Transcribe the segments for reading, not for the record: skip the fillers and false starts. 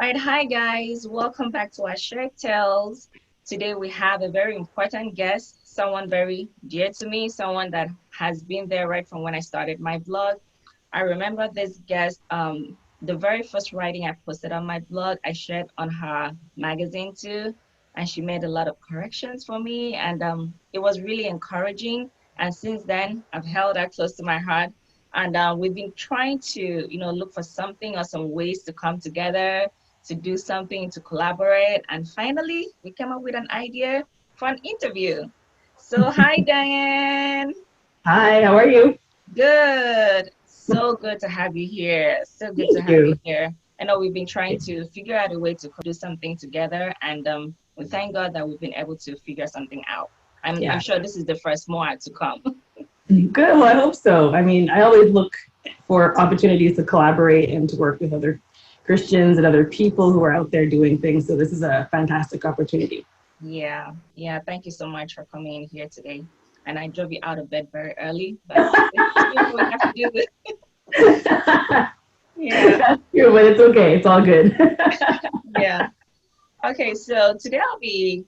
right, hi guys, welcome back to our Shared Tales. Today we have a very important guest, someone very dear to me, someone that has been there right from when I started my blog. I remember this guest, the very first writing I posted on my blog, I shared on her magazine too, and she made a lot of corrections for me, and it was really encouraging. And since then, I've held that close to my heart, and we've been trying to, look for something or some ways to come together, to do something, to collaborate, and finally, we came up with an idea for an interview. So, hi, Diane. Hi, how are you? Good. So good to have you here. So good to Thank have you you. here. I know we've been trying to figure out a way to do something together, and we thank God that we've been able to figure something out. I'm Yeah, sure this is the first more to come. good. Well, I hope so. I mean, I always look for opportunities to collaborate and to work with other Christians and other people who are out there doing things. So this is a fantastic opportunity. Yeah, yeah. Thank you so much for coming in here today. And I drove you out of bed very early, but let's do what we have to do. Yeah, That's true, but it's okay. It's all good. yeah. Okay, so today I'll be,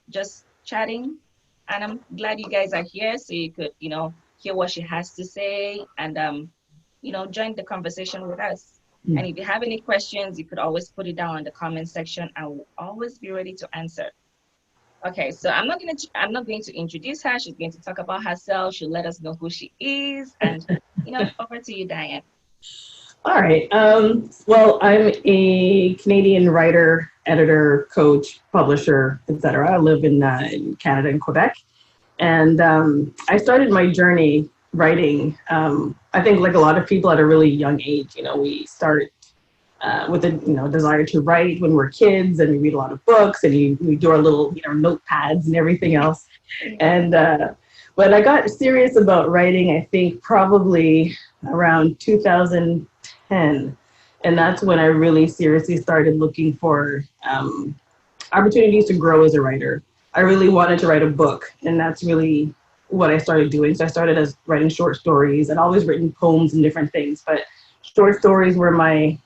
just chatting, and I'm glad you guys are here so you could, hear what she has to say and, join the conversation with us. And if you have any questions, you could always put it down in the comment section. I will always be ready to answer. Okay, so I'm not going to introduce her. She's going to talk about herself. She'll let us know who she is, and over to you, Diane. All right. Well, I'm a Canadian writer, editor, coach, publisher, etc. I live in Canada, in Quebec. And I started my journey writing, I think like a lot of people at a really young age. We start with a desire to write when we're kids, and we read a lot of books, and we do our little notepads and everything else. And when I got serious about writing, I think probably around 2010, and that's when I really seriously started looking for opportunities to grow as a writer. I really wanted to write a book, and that's really what I started doing. So I started as writing short stories. I'd always written poems and different things, but short stories were my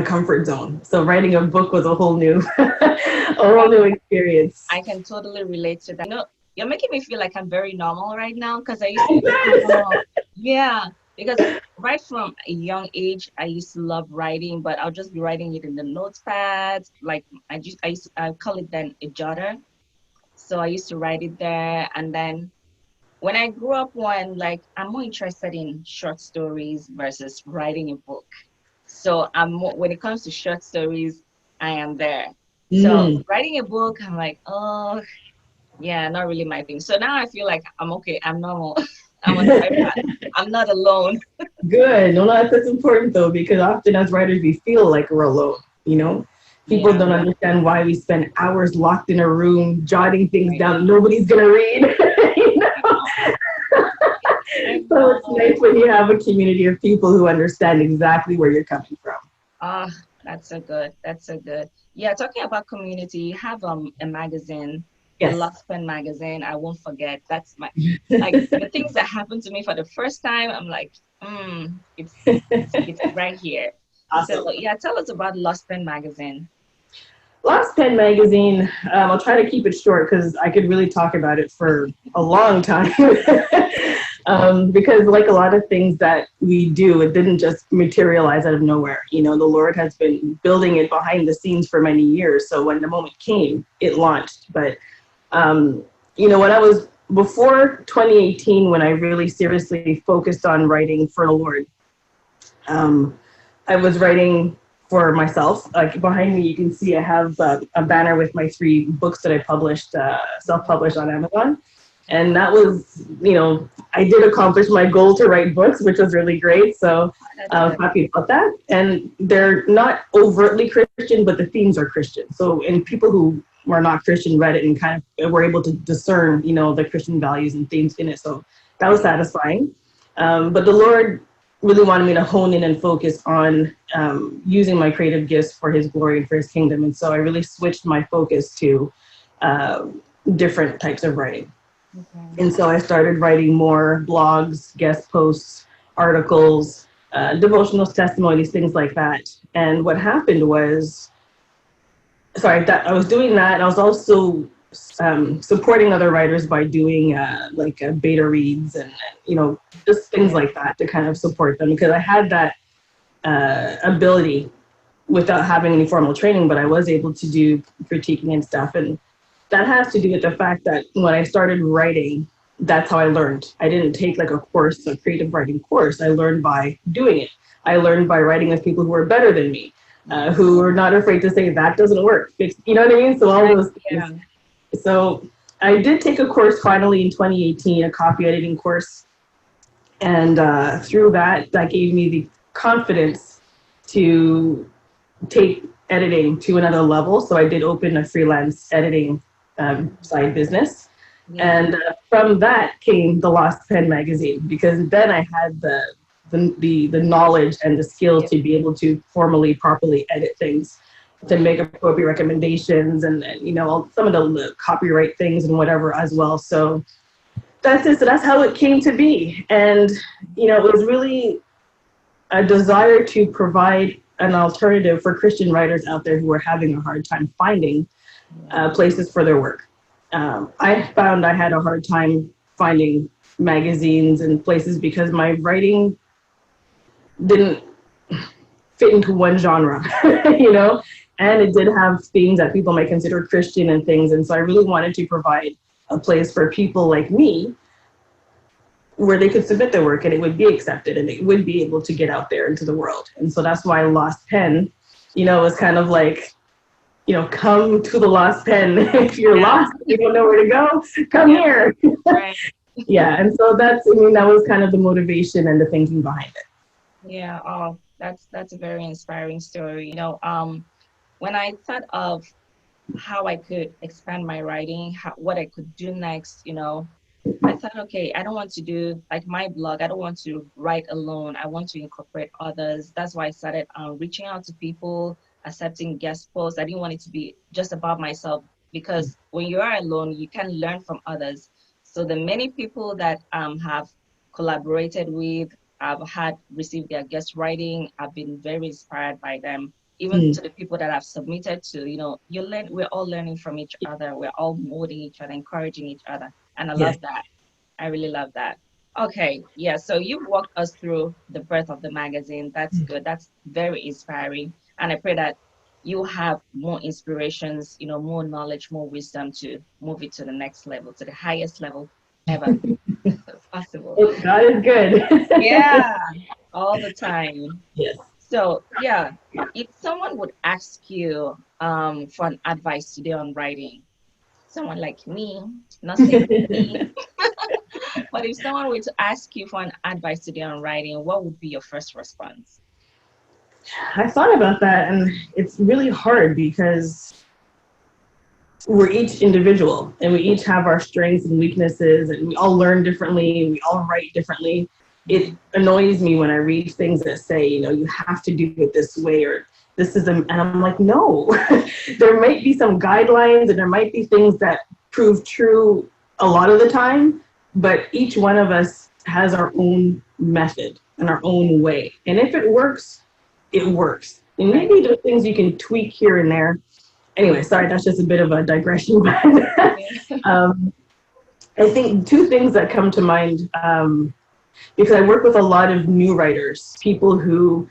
comfort zone. So writing a book was a whole new a whole new experience. I can totally relate to that. You're making me feel like I'm very normal right now because I used to be normal. Yeah, because right from a young age, I used to love writing, but I'll just be writing it in the notepads. Like I call it then a jotter. So I used to write it there, and then when I grew up, I'm more interested in short stories versus writing a book. So when it comes to short stories, I am there. So Mm, writing a book, I'm like, oh, yeah, not really my thing. So now I feel like I'm okay. I'm normal. I'm on the right path. I'm not alone. good. No, that's important though, because often as writers we feel like we're alone. People Yeah, don't understand why we spend hours locked in a room jotting things I down know. nobody's gonna read. you know? I know. I So it's know. nice when you have a community of people who understand exactly where you're coming from. Ah, that's so good. That's so good. Yeah, talking about community, you have a magazine, the Yes. Lost Pen magazine. I won't forget. That's my like the things that happened to me for the first time. I'm like, it's right here. So Awesome. yeah, tell us about Lost Pen magazine. Last Pen magazine, I'll try to keep it short because I could really talk about it for a long time. Because, like a lot of things that we do, it didn't just materialize out of nowhere. The Lord has been building it behind the scenes for many years. So when the moment came, it launched. But, when I was before 2018, when I really seriously focused on writing for the Lord, um, I was writing for myself. Like behind me, you can see I have a banner with my 3 books that I published, self-published on Amazon. And that was, I did accomplish my goal to write books, which was really great. So That's I was good. happy about that. And they're not overtly Christian, but the themes are Christian. So, and people who were not Christian read it and kind of were able to discern, the Christian values and themes in it. So that was satisfying. But the Lord really wanted me to hone in and focus on using my creative gifts for His glory and for His kingdom. And so I really switched my focus to uh, different types of writing. Okay. And so I started writing more blogs, guest posts, articles, devotionals, testimonies, things like that. And what happened was, sorry, that I was doing that. I was also supporting other writers by doing like beta reads and just things Yeah. like that to kind of support them, because I had that ability without having any formal training, but I was able to do critiquing and stuff. And that has to do with the fact that when I started writing, that's how I learned. I didn't take like a course, a creative writing course. I learned by doing it. I learned by writing with people who were better than me, who are not afraid to say that doesn't work. You know what I mean? So all Right. those things. Yeah. So I did take a course finally in 2018, a copy editing course. And through that, that gave me the confidence to take editing to another level. So I did open a freelance editing side business. Yeah. And from that came the Lost Pen magazine, because then I had the knowledge and the skills Yeah. to be able to formally, properly edit things, to make appropriate recommendations, and some of the copyright things and whatever as well. So that's it. So that's how it came to be. And it was really a desire to provide an alternative for Christian writers out there who are having a hard time finding places for their work. I found I had a hard time finding magazines and places because my writing didn't fit into one genre, and it did have themes that people might consider Christian and things. And so I really wanted to provide a place for people like me where they could submit their work and it would be accepted and it would be able to get out there into the world. And so that's why Lost Pen, was kind of like, come to the Lost Pen. If you're lost, you don't know where to go, come here. Right. Yeah. And so that was kind of the motivation and the thinking behind it. Yeah. Oh, that's a very inspiring story. When I thought of how I could expand my writing, what I could do next, I thought, okay, I don't want to do like my blog. I don't want to write alone. I want to incorporate others. That's why I started reaching out to people, accepting guest posts. I didn't want it to be just about myself, because when you are alone, you can learn from others. So the many people that have collaborated with, I've had received their guest writing. I've been very inspired by them. Even to the people that I've submitted to, we're all learning from each other. We're all molding each other, encouraging each other. And I Yes. love that. I really love that. Okay, yeah. So you've walked us through the birth of the magazine. That's good. That's very inspiring. And I pray that you have more inspirations, more knowledge, more wisdom to move it to the next level, to the highest level ever possible. God is good. Yeah, all the time. Yes. So yeah, if someone would ask you for an advice today on writing, someone like me, not saying me, but if someone were to ask you for an advice today on writing, what would be your first response? I thought about that, and it's really hard because we're each individual and we each have our strengths and weaknesses, and we all learn differently, we all write differently. It annoys me when I read things that say, you have to do it this way, or this is and I'm like, no. There might be some guidelines and there might be things that prove true a lot of the time, but each one of us has our own method and our own way. And if it works, it works. And maybe there's things you can tweak here and there. Anyway, sorry, that's just a bit of a digression. I think two things that come to mind, because I work with a lot of new writers, people who,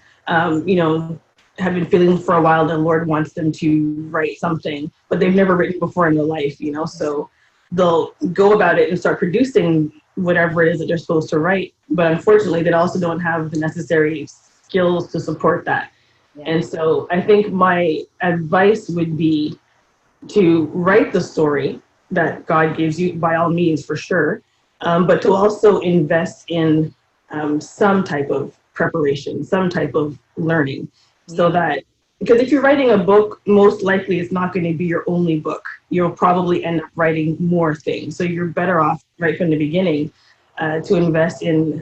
have been feeling for a while the Lord wants them to write something, but they've never written before in their life, so they'll go about it and start producing whatever it is that they're supposed to write. But unfortunately, they also don't have the necessary skills to support that. Yeah. And so I think my advice would be to write the story that God gives you, by all means, for sure, but to also invest in some type of preparation, some type of learning, so that, because if you're writing a book, most likely it's not going to be your only book. You'll probably end up writing more things. So you're better off right from the beginning to invest in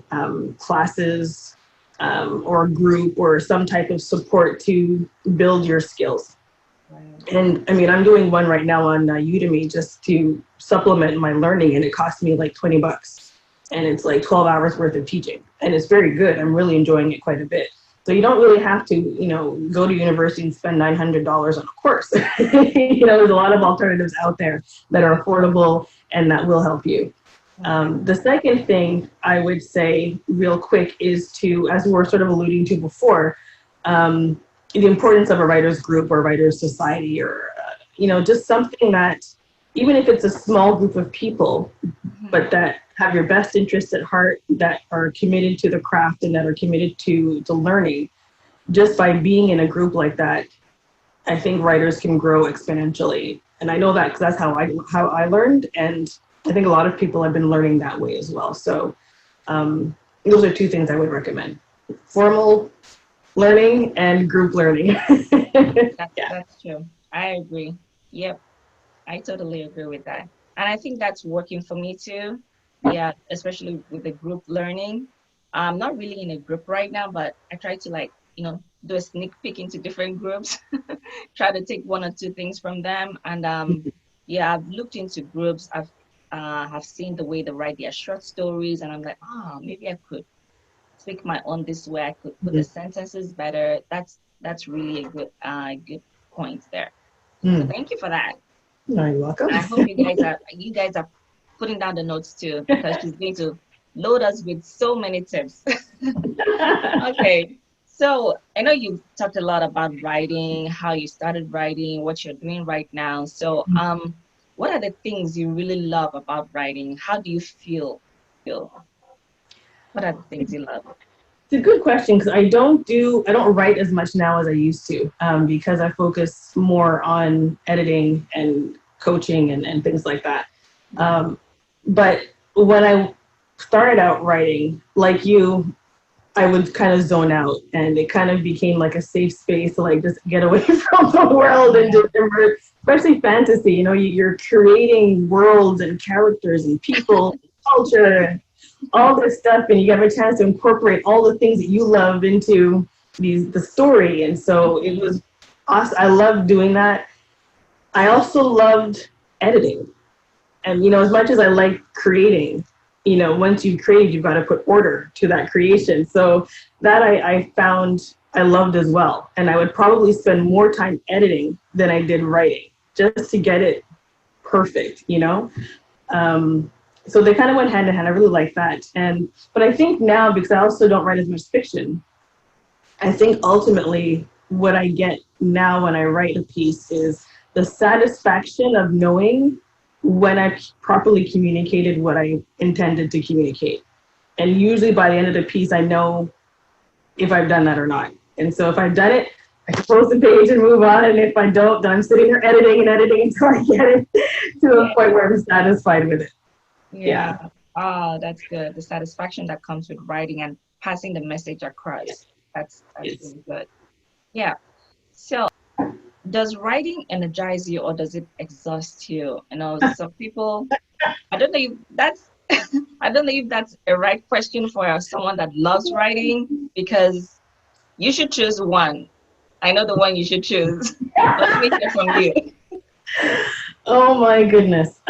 classes or a group or some type of support to build your skills. And I mean, I'm doing one right now on Udemy just to supplement my learning, and it cost me like $20. and it's like 12 hours worth of teaching, and it's very good. I'm really enjoying it quite a bit. So you don't really have to, go to university and spend $900 on a course. There's a lot of alternatives out there that are affordable and that will help you. The second thing I would say real quick is to, as we were sort of alluding to before, the importance of a writer's group or writer's society, or, just something that, even if it's a small group of people, but that have your best interests at heart, that are committed to the craft and that are committed to learning, just by being in a group like that, I think writers can grow exponentially. And I know that because that's how I learned. And I think a lot of people have been learning that way as well. So those are two things I would recommend: formal learning and group learning. That's true. I agree. Yep. I totally agree with that. And I think that's working for me too. Yeah, especially with the group learning. I'm not really in a group right now, but I try to do a sneak peek into different groups, try to take one or two things from them. And yeah, I've looked into groups. I've have seen the way they write their short stories, and I'm like, maybe I could tweak my own this way. I could put the sentences better. That's really a good point there. So thank you for that. No, you're welcome. I hope you guys are putting down the notes too, because she's going to load us with so many tips. Okay, so I know you've talked a lot about writing, how you started writing, what you're doing right now. So what are the things you really love about writing? How do you feel? What are the things you love? It's a good question, because I don't write as much now as I used to, because I focus more on editing and coaching and things like that. But when I started out writing, like you, I would kind of zone out, and it kind of became like a safe space to just get away from the world and just immerse, especially fantasy. You're creating worlds and characters and people, and culture, and all this stuff, and you have a chance to incorporate all the things that you love into the story. And so it was awesome. I loved doing that. I also loved editing. And, as much as I like creating, once you've created, you've got to put order to that creation. So that I found I loved as well. And I would probably spend more time editing than I did writing, just to get it perfect, So they kind of went hand in hand. I really like that. But I think now, because I also don't write as much fiction, I think ultimately what I get now when I write a piece is the satisfaction of knowing when I properly communicated what I intended to communicate. And usually by the end of the piece, I know if I've done that or not. And so if I've done it, I can close the page and move on. And if I don't, then I'm sitting there editing until I get it to a point where I'm satisfied with it. Yeah. Oh, that's good. The satisfaction that comes with writing and passing the message across. That's really good. Yeah. So does writing energize you, or does it exhaust you? Some people, I don't know if that's I don't know if that's a right question for someone that loves writing, because you should choose one. I know the one you should choose. Let me hear from you. Oh my goodness.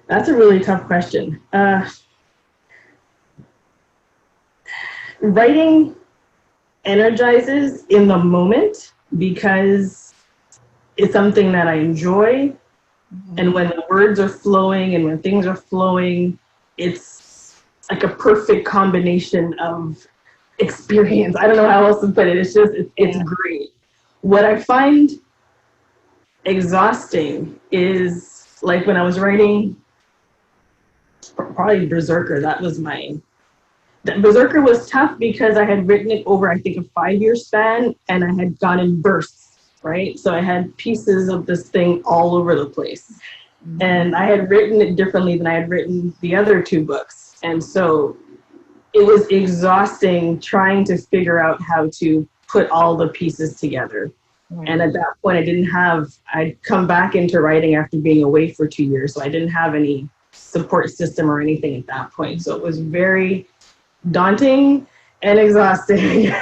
That's a really tough question. Writing energizes in the moment because it's something that I enjoy. And when the words are flowing and when things are flowing, it's like a perfect combination of experience. I don't know how else to put it. It's great. What I find exhausting is, like, when I was writing probably Berserker, Berserker was tough because I had written it over, I think, a 5-year span, and I had gone in bursts, right? So I had pieces of this thing all over the place. And I had written it differently than I had written the other 2 books. And so it was exhausting trying to figure out how to put all the pieces together. And at that point, I'd come back into writing after being away for 2 years. So I didn't have any support system or anything at that point. So it was very daunting and exhausting.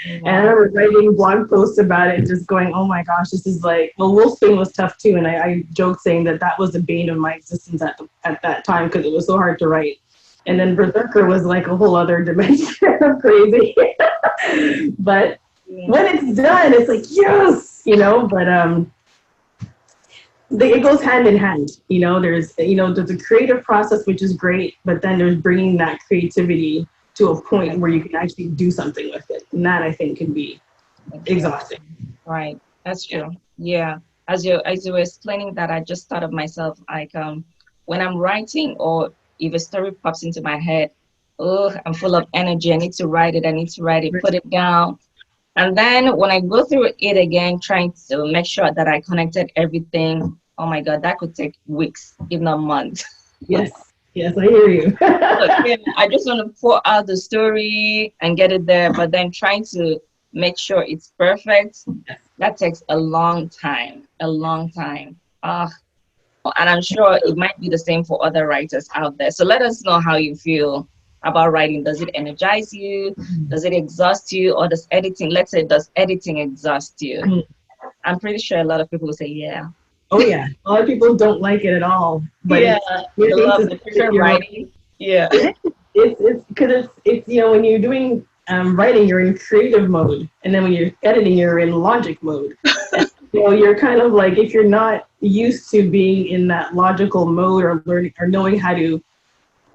And I Wow. remember writing blog posts about it and just going, oh my gosh, this is like, well, Wolfsbane was tough too. And I joked saying that that was the bane of my existence at that time because it was so hard to write. And then Berserker was like a whole other dimension of crazy. But Yeah. when it's done, it's like, yes, but it goes hand in hand. There's a creative process, which is great, but then there's bringing that creativity to a point where you can actually do something with it. And that I think can be Yeah. exhausting. Right. That's Yeah. true. Yeah. As you were explaining that, I just thought of myself like when I'm writing or if a story pops into my head, oh, I'm full of energy. I need to write it. I need to write it, put it down. And then when I go through it again, trying to make sure that I connected everything, oh my God, that could take weeks, if not months. Yes. Yes, I hear you. Look, yeah, I just want to pour out the story and get it there, but then trying to make sure it's perfect, that takes a long time, a long time. And I'm sure it might be the same for other writers out there. So let us know how you feel about writing. Does it energize you? Does it exhaust you? Or does editing, let's say, does editing exhaust you? I'm pretty sure a lot of people will say, yeah. Oh yeah, a lot of people don't like it at all, but Yeah, it's your they thing love to the if prefer you're writing. Yeah. it's because it's when you're doing writing, you're in creative mode, and then when you're editing, you're in logic mode. And, you're kind of like if you're not used to being in that logical mode or learning or knowing how to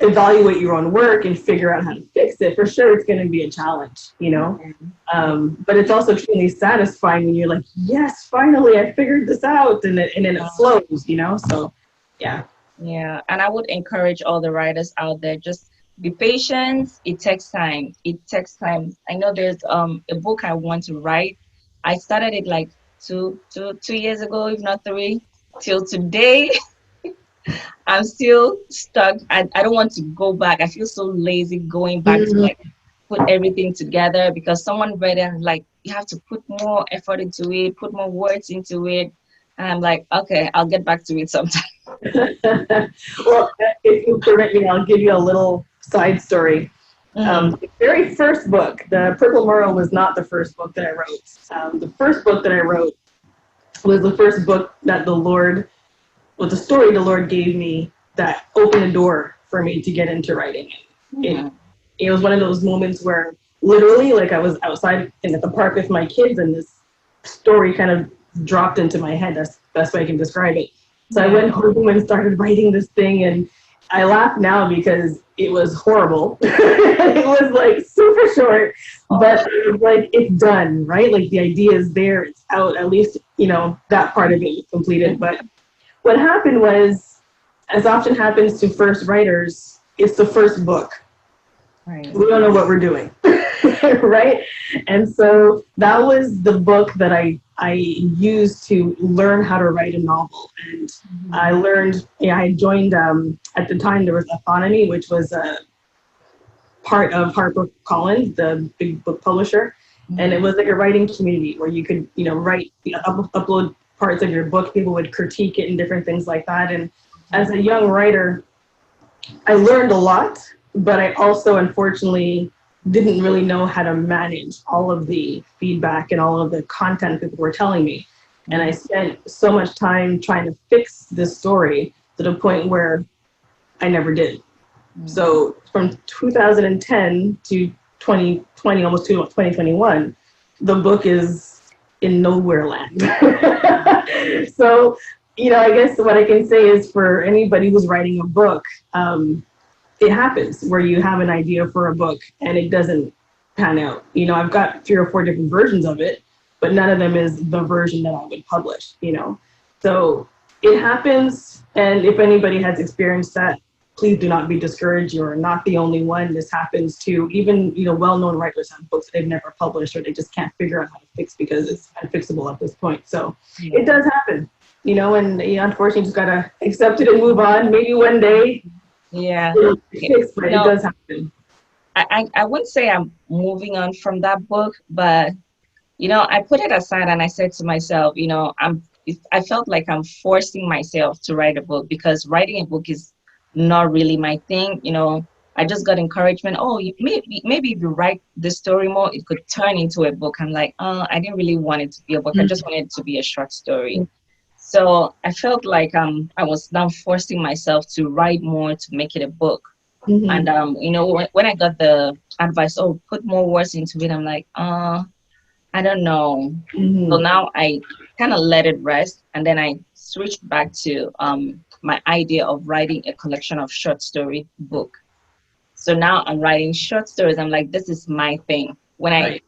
evaluate your own work and figure out how to fix it, for sure it's going to be a challenge. But it's also extremely satisfying when you're like, yes, finally I figured this out, and then it flows. So yeah. Yeah, and I would encourage all the writers out there, just be patient. It takes time. It takes time. I know there's a book I want to write. I started it like 2 years ago, if not three. Till today, I'm still stuck. I don't want to go back. I feel so lazy going back to like put everything together because someone read it and like you have to put more effort into it, put more words into it. And I'm like, okay, I'll get back to it sometime. Well, if you permit me, I'll give you a little side story. Mhm. The very first book, The Purple Morrow, was not the first book that I wrote. The first book that I wrote was the first book that was the story the Lord gave me that opened a door for me to get into writing. It, Mhm. it was one of those moments where literally, like, I was outside at the park with my kids, and this story kind of dropped into my head. That's the best way I can describe it. So I Yeah. went home and started writing this thing, and I laugh now because it was horrible. It was like super short, but it was like it's done, right? Like the idea is there, it's out. At least that part of it is completed. But what happened was, as often happens to first writers, it's the first book. Right. We don't know what we're doing, right? And so that was the book that I used to learn how to write a novel. And I Mhm. learned, I joined, at the time there was Autonomy, which was a part of HarperCollins, the big book publisher. And it Mhm. was like a writing community where you could, write, upload parts of your book. People would critique it and different things like that. And as a young writer, I learned a lot, but I also unfortunately didn't really know how to manage all of the feedback and all of the content people were telling me. And I Mhm. spent so much time trying to fix this story to the point where I never did. Mhm. So from 2010 to 2020, almost to 2021, the book is in nowhere land. So, I guess what I can say is for anybody who's writing a book, it happens where you have an idea for a book and it doesn't pan out. I've got 3 or 4 different versions of it, but none of them is the version that I would publish. So it happens. And if anybody has experienced that, please do not be discouraged. You're not the only one. This happens to even, well-known writers have books they've never published or they just can't figure out how to fix because it's unfixable at this point. So it Yeah. does happen, and unfortunately, you just gotta accept it and move on. Maybe one day Yeah. it'll be Yeah. fixed, but You it know, does happen. I wouldn't say I'm moving on from that book, but I put it aside and I said to myself, I felt like I'm forcing myself to write a book because writing a book is not really my thing. I just got encouragement. Oh, maybe if you write the story more, it could turn into a book. I'm like, I didn't really want it to be a book. I just wanted it to be a short story. So I felt like I was now forcing myself to write more to make it a book. And Mm-hmm. when I got the advice, oh, put more words into it, I'm like, I don't know. So Mm-hmm. now I kind of let it rest, and then I switched back to my idea of writing a collection of short story book. So now I'm writing short stories. I'm like, this is my thing. When I Right.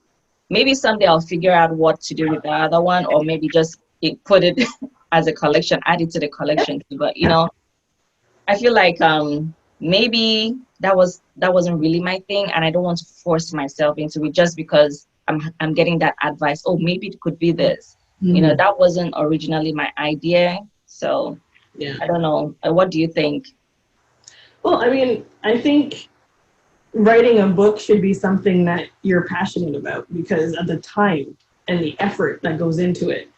maybe someday I'll figure out what to do with the other one, or maybe just put it as a collection, add it to the collection. But I feel like maybe that wasn't really my thing, and I don't want to force myself into it just because I'm getting that advice. Oh, maybe it could be this. Mm-hmm. That wasn't originally my idea. So Yeah. I don't know. What do you think? Well, I mean, I think writing a book should be something that you're passionate about because of the time and the effort that goes into it.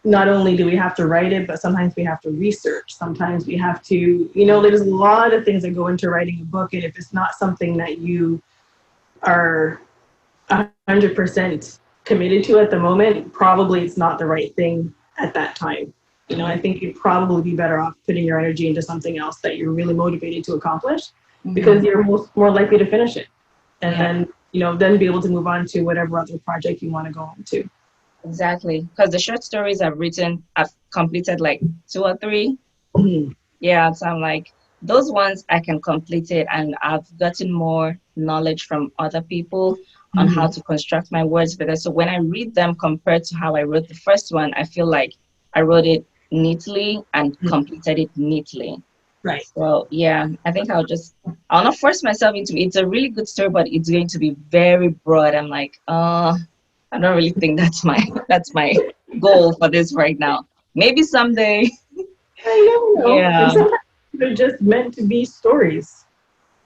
Not only do we have to write it, but sometimes we have to research. Sometimes we have to, there's a lot of things that go into writing a book. And if it's not something that you are 100% committed to at the moment, probably it's not the right thing at that time. I think you'd probably be better off putting your energy into something else that you're really motivated to accomplish Mm-hmm. because you're more likely to finish it. And Yeah. then be able to move on to whatever other project you want to go on to. Exactly. Because the short stories I've completed like two or three. Mhm. Yeah. So I'm like, those ones I can complete it. And I've gotten more knowledge from other people on how Mhm. to construct my words better. So when I read them compared to how I wrote the first one, I feel like I wrote it neatly and completed it neatly. Right. So yeah, I think I'll not force myself into it. It's a really good story, but it's going to be very broad. I'm like, I don't really think that's my goal for this right now. Maybe someday. I never know. And Yeah, sometimes they're just meant to be stories.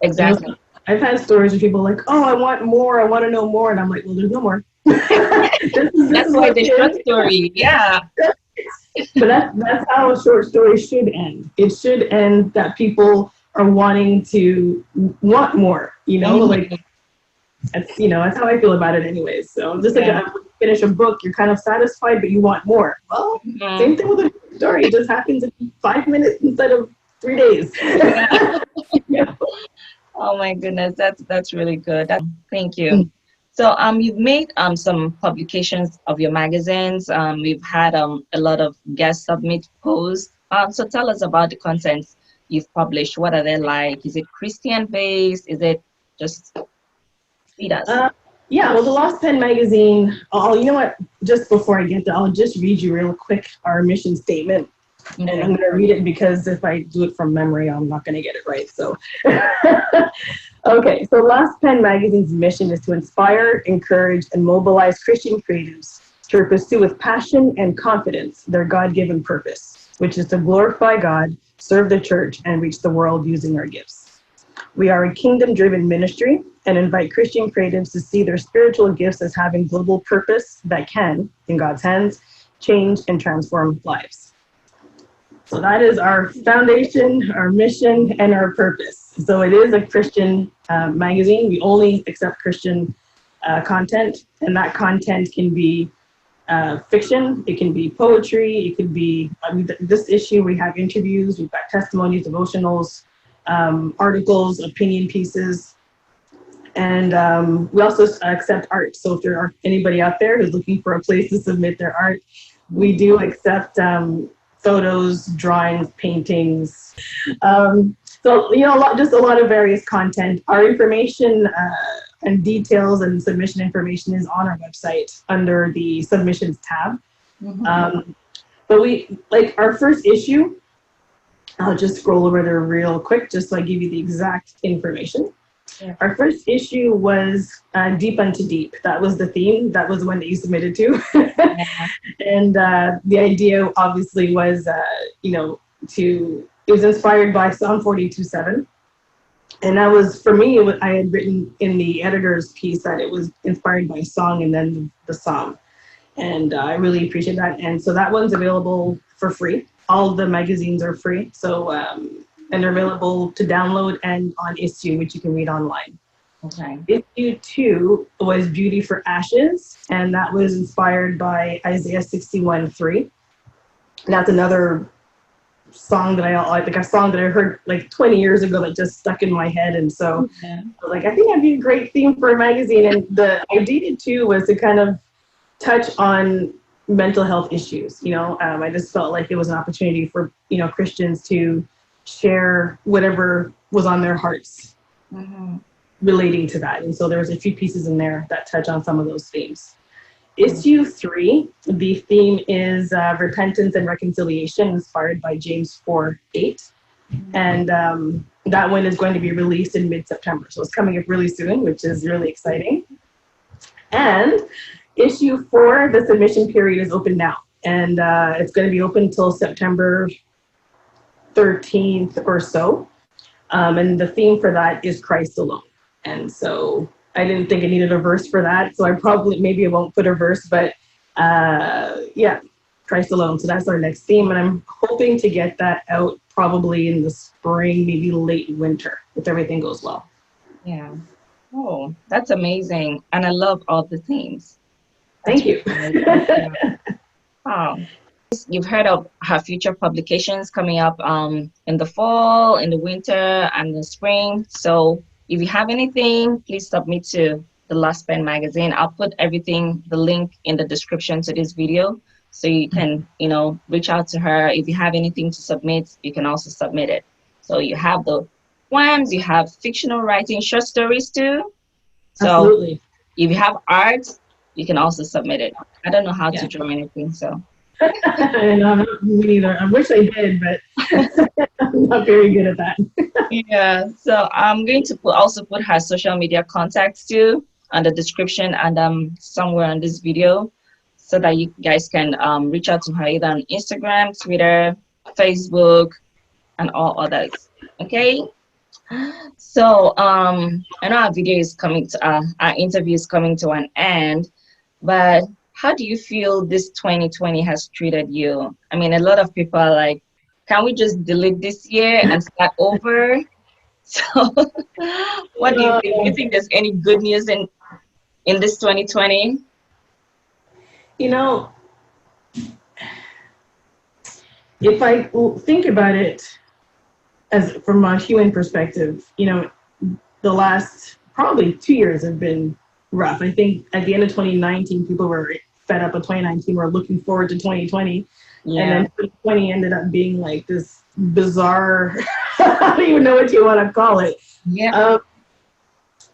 You know, exactly. I've had stories where people are like, "Oh, I want more. I want to know more," and I'm like, "Well, there's no more. This That's is why what the short it is." story. Yeah. But that's how a short story should end. It should end that people are wanting to want more. Like Hmm. that's how I feel about it, anyways. So just like Yeah. finish a book, you're kind of satisfied, but you want more. Well, Hmm. same thing with a story. It just happens in 5 minutes instead of 3 days. Yeah. Yeah. Oh my goodness, that's really good. Thank you. So you've made some publications of your magazines. We've had a lot of guest submit posts. So tell us about the contents you've published. What are they like? Is it Christian based? Is it just feed us? Uh, yeah, well, the Lost Pen magazine. Oh, you know what? Just before I get there, I'll just read you real quick our mission statement. And Okay. I'm going to read it because if I do it from memory, I'm not going to get it right. So, okay. So, Lost Pen magazine's mission is to inspire, encourage, and mobilize Christian creatives to pursue with passion and confidence their God given purpose, which is to glorify God, serve the church, and reach the world using our gifts. We are a kingdom driven ministry and invite Christian creatives to see their spiritual gifts as having global purpose that can, in God's hands, change and transform lives. So that is our foundation, our mission, and our purpose. So it is a Christian magazine. We only accept Christian content, and that content can be fiction, it can be poetry, it can be, this issue we have interviews, we've got testimonies, devotionals, articles, opinion pieces, and we also accept art. So if there are anybody out there who's looking for a place to submit their art, we do accept photos, drawings, paintings. So just a lot of various content. Our information and details and submission information is on our website under the submissions tab. Hmm. But we like our first issue. I'll just scroll over there real quick, just so I give you the exact information. Yeah. Our first issue was Deep Unto Deep. That was the theme. That was the one that you submitted to. Yeah. And the idea obviously was, it was inspired by Psalm 42:7. And that was, for me, I had written in the editor's piece that it was inspired by a song and then the psalm. And I really appreciate that. And so that one's available for free. All the magazines are free. So and they're available to download and on issue, which you can read online. Okay. Issue 2 was Beauty for Ashes, and that was inspired by Isaiah 61:3. That's another song that a song that I heard like 20 years ago that just stuck in my head. And so Yeah. I was like, I think that'd be a great theme for a magazine. And the idea too was to kind of touch on mental health issues. I just felt like it was an opportunity for, Christians to share whatever was on their hearts relating to that. And so there was a few pieces in there that touch on some of those themes. Issue 3, the theme is repentance and reconciliation, inspired by James 4:8. And that one is going to be released in mid-September. So it's coming up really soon, which is really exciting. And issue 4, the submission period is open now. And it's going to be open until September 13th or so. And the theme for that is Christ alone. And so I didn't think I needed a verse for that. So maybe I won't put a verse, but Christ alone. So that's our next theme. And I'm hoping to get that out probably in the spring, maybe late winter, if everything goes well. Yeah. Oh, that's amazing. And I love all the themes. Thank you. Oh. You've heard of her future publications coming up in the fall, in the winter, and the spring. So if you have anything, please submit to the Last Pen magazine. I'll put the link in the description to this video. So you can, reach out to her. If you have anything to submit, you can also submit it. So you have the poems, you have fictional writing, short stories too. So Absolutely. if you have art, you can also submit it. I don't know how to draw anything, so. Me neither. I wish I did, but I'm not very good at that. Yeah, so I'm going to also put her social media contacts too on the description and somewhere on this video, so that you guys can reach out to her either on Instagram, Twitter, Facebook, and all others. Okay. So I know our video is coming to our interview is coming to an end, but how do you feel this 2020 has treated you? I mean, a lot of people are like, can we just delete this year and start over? So what do you think? Do you think there's any good news in this 2020? If I think about it as from a human perspective, the last probably 2 years have been rough. I think at the end of 2019, people were fed up with 2019. We're looking forward to 2020. Yeah. And then 2020 ended up being like this bizarre, I don't even know what you want to call it. Yeah.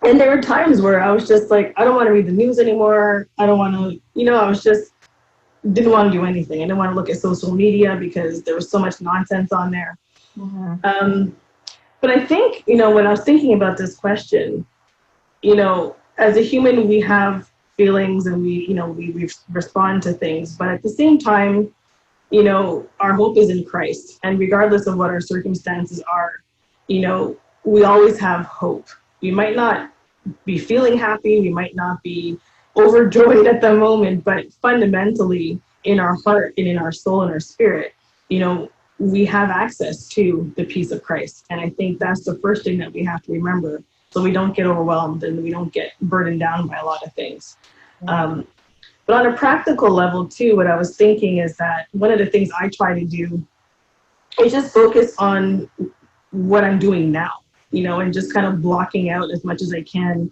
And there were times where I was just like, I don't want to read the news anymore. I don't want to, I was just, didn't want to do anything. I didn't want to look at social media because there was so much nonsense on there. But I think, when I was thinking about this question, as a human, we have feelings and we respond to things. But at the same time, our hope is in Christ. And regardless of what our circumstances are, we always have hope. We might not be feeling happy. We might not be overjoyed at the moment, but fundamentally in our heart and in our soul and our spirit, we have access to the peace of Christ. And I think that's the first thing that we have to remember, so we don't get overwhelmed and we don't get burdened down by a lot of things. But on a practical level too, what I was thinking is that one of the things I try to do is just focus on what I'm doing now, and just kind of blocking out as much as I can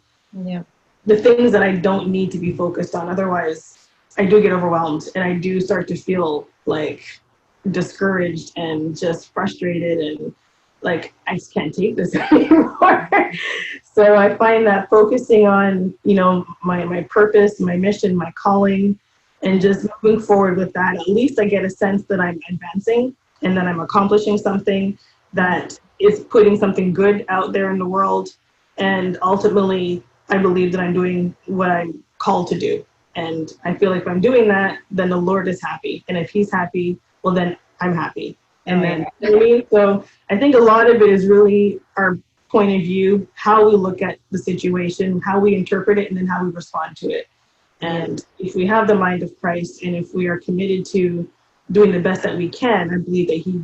the things that I don't need to be focused on. Otherwise, I do get overwhelmed and I do start to feel like discouraged and just frustrated and like, I just can't take this anymore. So I find that focusing on, my purpose, my mission, my calling, and just moving forward with that, at least I get a sense that I'm advancing and that I'm accomplishing something that is putting something good out there in the world. And ultimately, I believe that I'm doing what I'm called to do. And I feel like if I'm doing that, then the Lord is happy. And if he's happy, well, then I'm happy. And then, so I think a lot of it is really our point of view, how we look at the situation, how we interpret it, and then how we respond to it. And if we have the mind of Christ, and if we are committed to doing the best that we can, I believe that he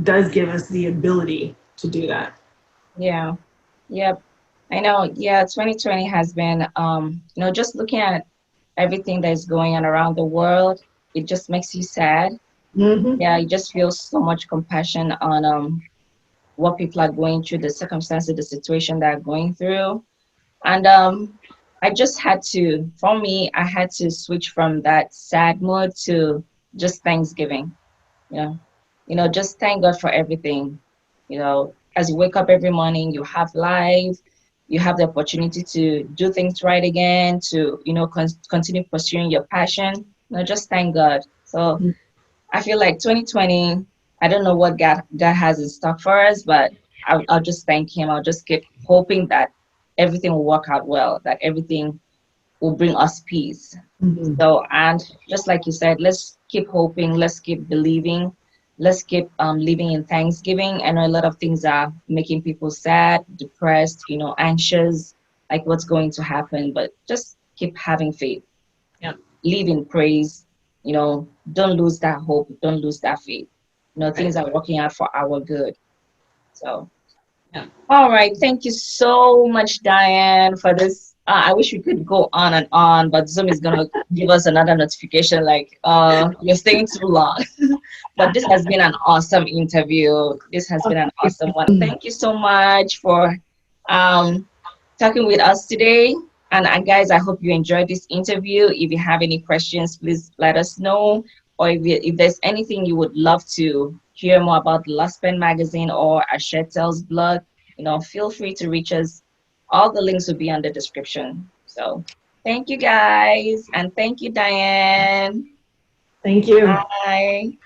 does give us the ability to do that. Yeah. Yep. I know. Yeah, 2020 has been, just looking at everything that is going on around the world, it just makes you sad. Hmm. Yeah, you just feel so much compassion on what people are going through, the circumstances, the situation they're going through. And I just had to, for me, I had to switch from that sad mood to just Thanksgiving. You know, just thank God for everything. As you wake up every morning, you have life, you have the opportunity to do things right again, to continue pursuing your passion. Just thank God. So I feel like 2020, I don't know what God has in stock for us, but I'll just thank Him. I'll just keep hoping that everything will work out well, that everything will bring us peace. Hmm. So, and just like you said, let's keep hoping, let's keep believing, let's keep living in Thanksgiving. I know a lot of things are making people sad, depressed, anxious, like what's going to happen, but just keep having faith, Yeah. live in praise, don't lose that hope, don't lose that faith. Things Right. are working out for our good. So, Yeah. all right. Thank you so much, Diane, for this. I wish we could go on and on, but Zoom is gonna give us another notification like you're staying too long. But this has been an awesome interview. This has been an awesome one. Thank you so much for um, talking with us today. And guys, I hope you enjoyed this interview. If you have any questions, please let us know. Or if there's anything you would love to hear more about the Lost Pen magazine or Ashetel's blog, feel free to reach us. All the links will be on the description. So thank you guys. And thank you, Diane. Thank you. Bye.